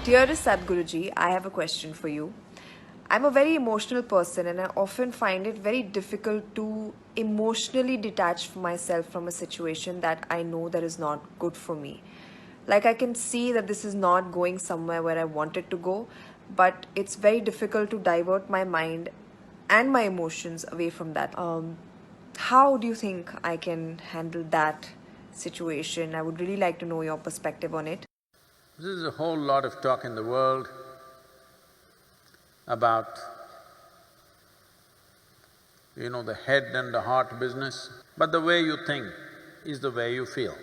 Dearest Sadhguruji, I have a question for you. I'm a very emotional person and I often find it very difficult to emotionally detach myself from a situation that I know that is not good for me. Like I can see that this is not going somewhere where I want it to go, but it's very difficult to divert my mind and my emotions away from that. How do you think I can handle that situation? I would really like to know your perspective on it. There's a whole lot of talk in the world about, the head and the heart business. But the way you think is the way you feel.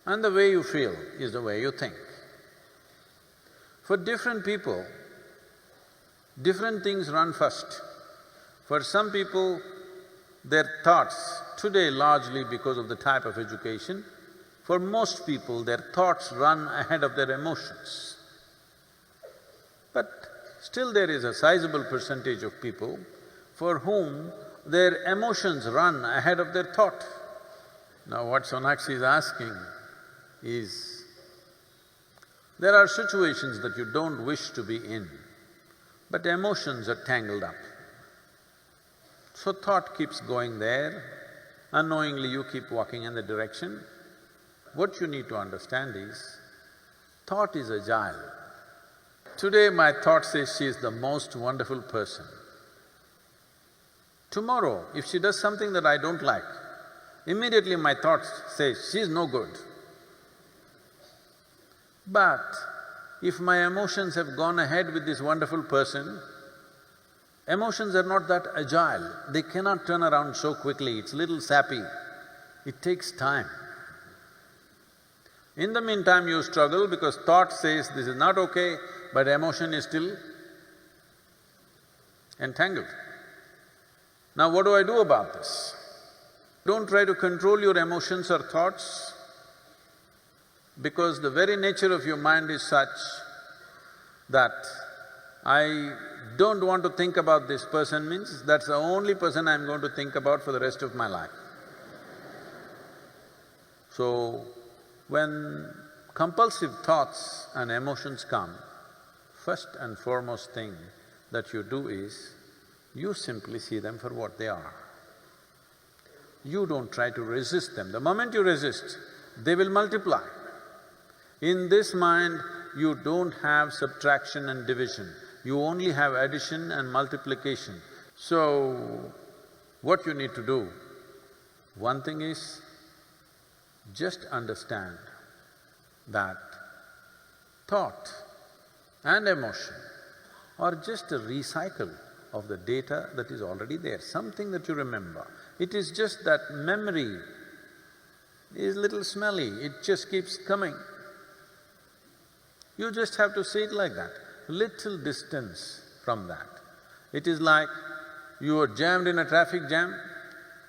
And the way you feel is the way you think. For different people, different things run first. For some people, their thoughts, today largely because of the type of education, for most people, their thoughts run ahead of their emotions. But still there is a sizable percentage of people for whom their emotions run ahead of their thought. Now what Sonakshi is asking is, there are situations that you don't wish to be in, but emotions are tangled up. So thought keeps going there, unknowingly you keep walking in the direction. What you need to understand is, thought is agile. Today my thought says she is the most wonderful person. Tomorrow, if she does something that I don't like, immediately my thought says, she is no good. But if my emotions have gone ahead with this wonderful person, emotions are not that agile, they cannot turn around so quickly, it's little sappy, it takes time. In the meantime, you struggle because thought says this is not okay, but emotion is still entangled. Now what do I do about this? Don't try to control your emotions or thoughts, because the very nature of your mind is such that I don't want to think about this person means that's the only person I'm going to think about for the rest of my life. So, when compulsive thoughts and emotions come, first and foremost thing that you do is, you simply see them for what they are. You don't try to resist them. The moment you resist, they will multiply. In this mind, you don't have subtraction and division, you only have addition and multiplication. So, what you need to do, one thing is, just understand that thought and emotion are just a recycle of the data that is already there, something that you remember. It is just that memory is little smelly, it just keeps coming. You just have to see it like that, little distance from that. It is like you were jammed in a traffic jam,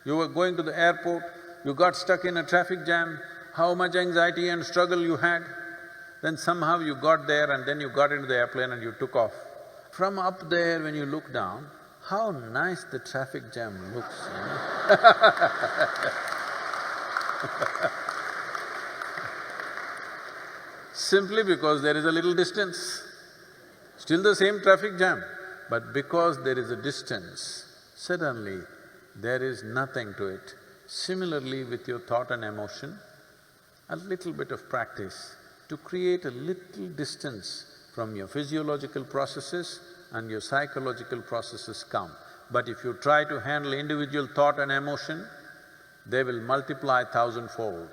you were going to the airport, you got stuck in a traffic jam, how much anxiety and struggle you had, then somehow you got there and then you got into the airplane and you took off. From up there when you look down, how nice the traffic jam looks, Simply because there is a little distance. Still the same traffic jam, but because there is a distance, suddenly there is nothing to it. Similarly with your thought and emotion, a little bit of practice to create a little distance from your physiological processes and your psychological processes come. But if you try to handle individual thought and emotion, they will multiply thousandfold.